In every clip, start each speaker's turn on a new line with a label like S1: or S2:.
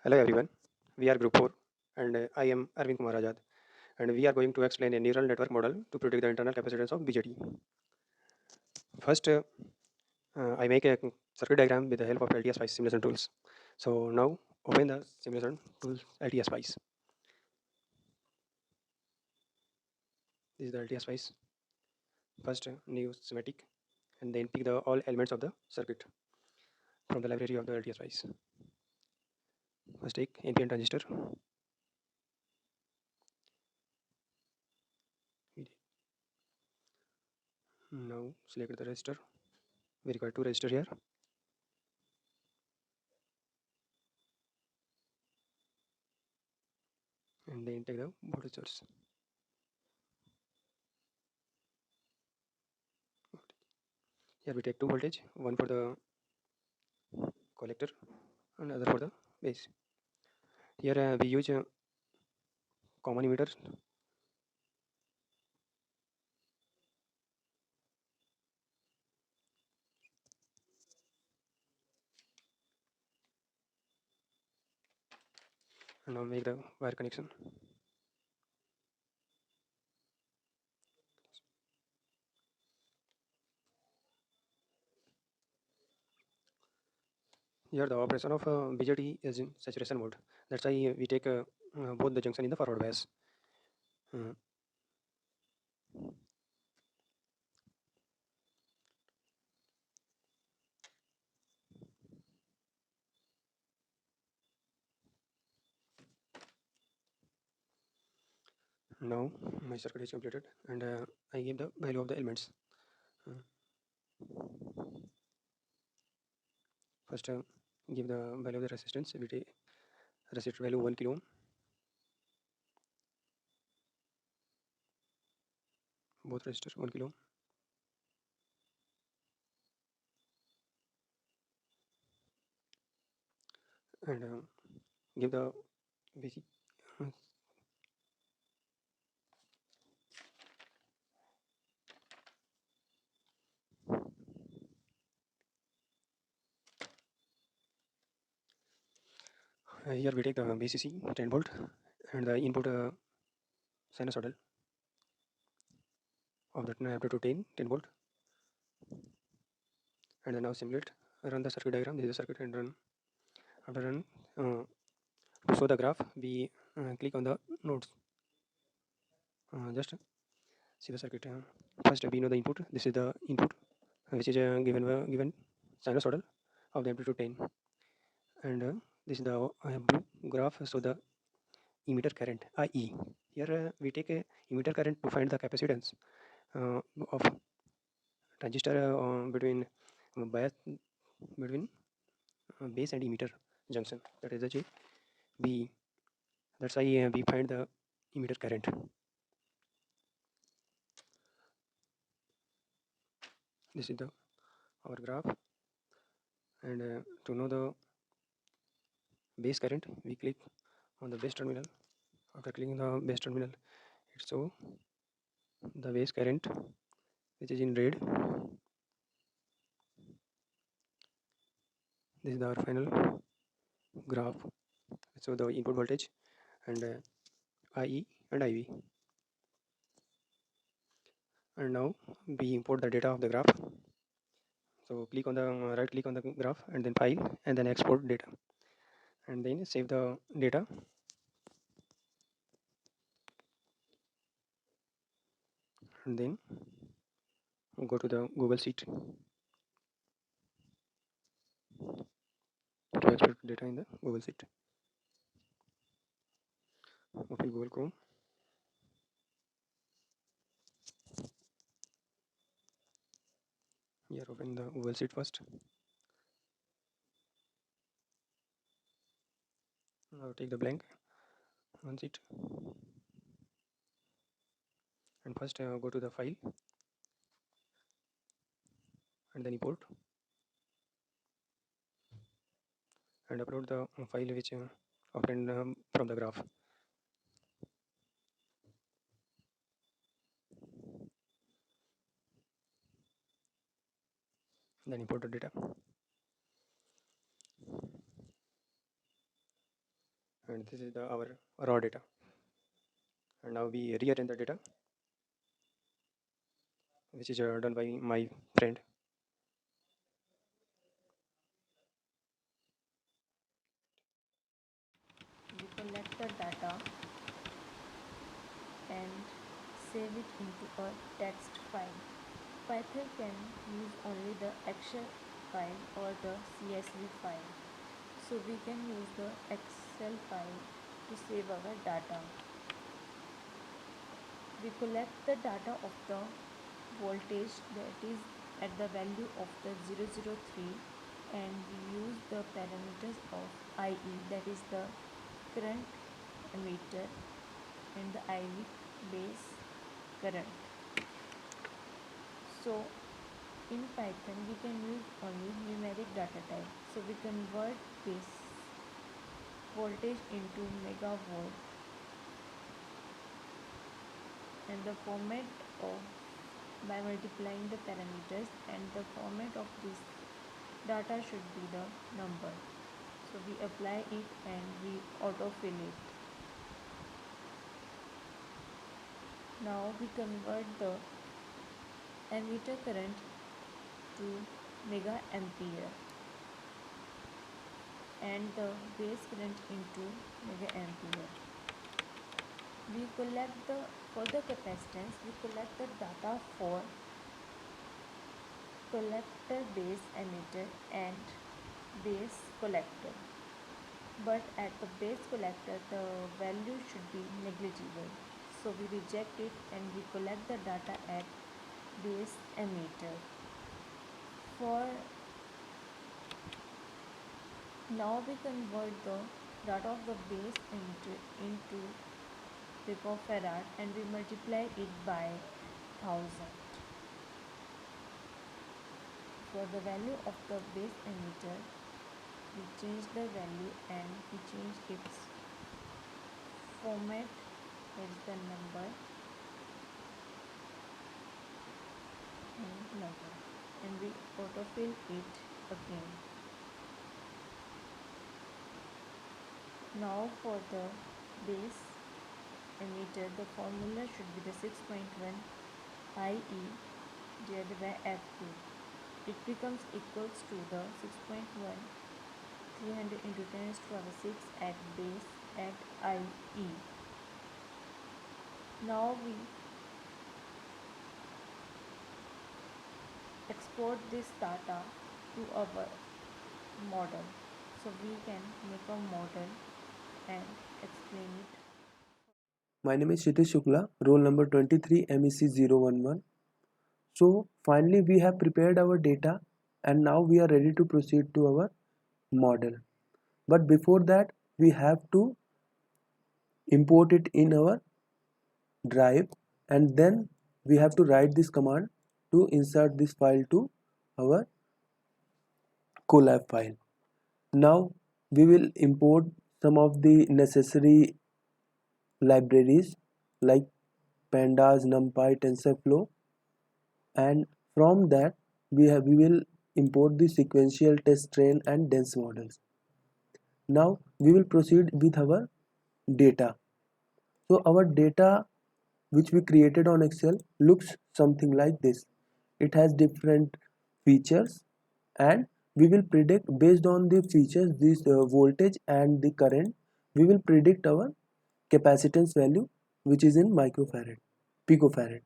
S1: Hello everyone, we are Group-4 and I am Arvind Kumar Azad and we are going to explain a neural network model to predict the internal capacitance of BJT. First, I make a circuit diagram with the help of LTSpice simulation tools. So now open the simulation tools LTSpice. This is the LTSpice. First, new schematic and then pick the all elements of the circuit from the library of the LTSpice. First take NPN transistor. Now select the resistor. We require two resistors here. And then take the voltage source. Here we take two voltage, one for the collector and other for the base. Here we use common emitter. And now make the wire connection. Here the operation of BJT is in saturation mode. That's why we take both the junction in the forward bias. Uh, Now my circuit is completed and I give the value of the elements. Uh, First give the value of the resistance. We take resistor value 1 kilo ohm, both resistors 1 kilo ohm. And give the basic here we take the BCC 10 volt and the input sinusoidal of that up to 10 volt. And then now simulate, run the circuit diagram. This is the circuit and run. After run, to show the graph, we click on the nodes. Just see the circuit. First, we know the input. This is the input, which is given sinusoidal of the amplitude 10, and this is the blue graph. So the emitter current IE. Here we take a emitter current to find the capacitance of transistor between bias between base and emitter junction. That is the J B. That's why we find the emitter current. This is the our graph, and to know the base current, we click on the base terminal. After clicking the base terminal, it shows the base current, which is in red. This is our final graph. So the input voltage and IE and IV. And now we import the data of the graph. So click on the right click on the graph and then file and then export data and then save the data. And then go to the Google Sheet to export data in the Google Sheet. Open Google Chrome. Here open the Google Sheet first. Now take the blank one sheet and first go to the file and then import and upload the file which obtained from the graph. Then import the data. and this is our raw data. And now we rearrange the data, which is done by my friend.
S2: We collect the data and save it into a text file. Python can use only the Excel file or the CSV file. So we can use the Excel file to save our data. We collect the data of the voltage that is at the value of the 003, and we use the parameters of IE, that is the current emitter, and the IV base current. So in Python we can use only numeric data type. So we convert this voltage into megavolt, and the format of by multiplying the parameters, and the format of this data should be the number. So we apply it and we autofill it. Now we convert the emitter current to mega ampere and the base current into mega ampere. We collect the for the capacitance, we collect the data for collector, base emitter and base collector, but at the base collector the value should be negligible, so we reject it and we collect the data at base emitter. For now we convert the data of the base into picofarad and we multiply it by 1000. For the value of the base emitter, we change the value and we change its format, that is the number and we autofill it again. Now for the base emitter, the formula should be the 6.1 IE divided by F2. It becomes equals to the 6.1 300 into 10 raised to power 6 at base at IE. Now we export this data to our model. So we can make a model and explain it.
S3: My name is Shitish Shukla, roll number 23 MEC011. So finally we have prepared our data and now we are ready to proceed to our model. But before that we have to import it in our drive, and then we have to write this command to insert this file to our Colab file. Now we will import some of the necessary libraries like pandas, numpy, tensorflow, and from that we will import the sequential test train and dense models. Now we will proceed with our data. So our data which we created on Excel looks something like this. It has different features, and we will predict based on the features, this voltage and the current, we will predict our capacitance value, which is in microfarad, picofarad.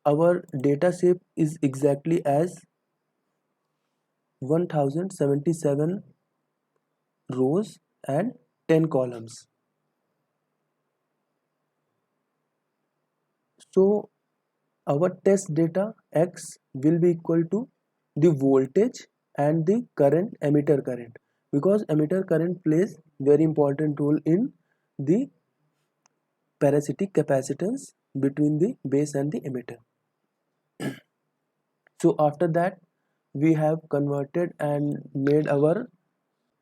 S3: Our data shape is exactly as 1077 rows and 10 columns. So our test data X will be equal to the voltage and the current, emitter current, because emitter current plays very important role in the parasitic capacitance between the base and the emitter. So after that we have converted and made our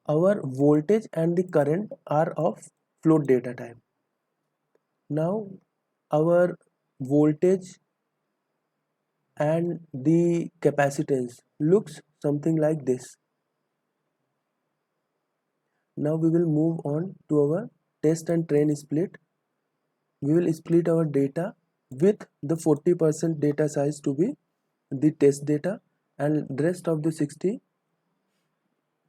S3: voltage and the current are of float data type. Now our voltage and the capacitance looks something like this. Now we will move on to our test and train split. We will split our data with the 40% data size to be the test data and rest of the 60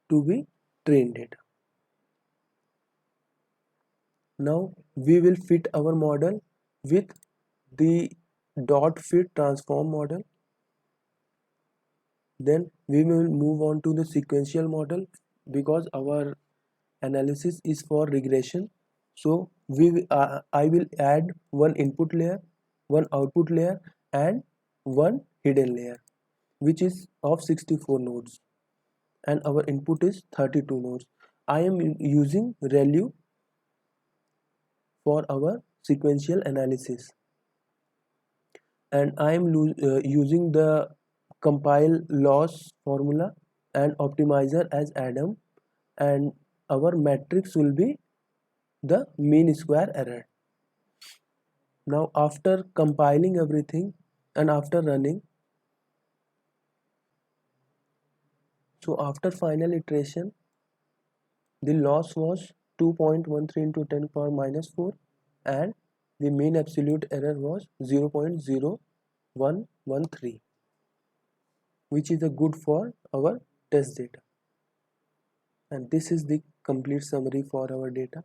S3: to be train data. Now we will fit our model with the dot fit transform model. Then we will move on to the sequential model because our analysis is for regression. So I will add one input layer, one output layer, and one hidden layer, which is of 64 nodes, and our input is 32 nodes. I am using ReLU for our sequential analysis, and I am using the compile loss formula and optimizer as Adam, and our matrix will be the mean square error. Now after compiling everything and after running, so after final iteration, the loss was 2.13 into 10 power minus 4 and the mean absolute error was 0.0113, which is a good for our test data. And this is the complete summary for our data.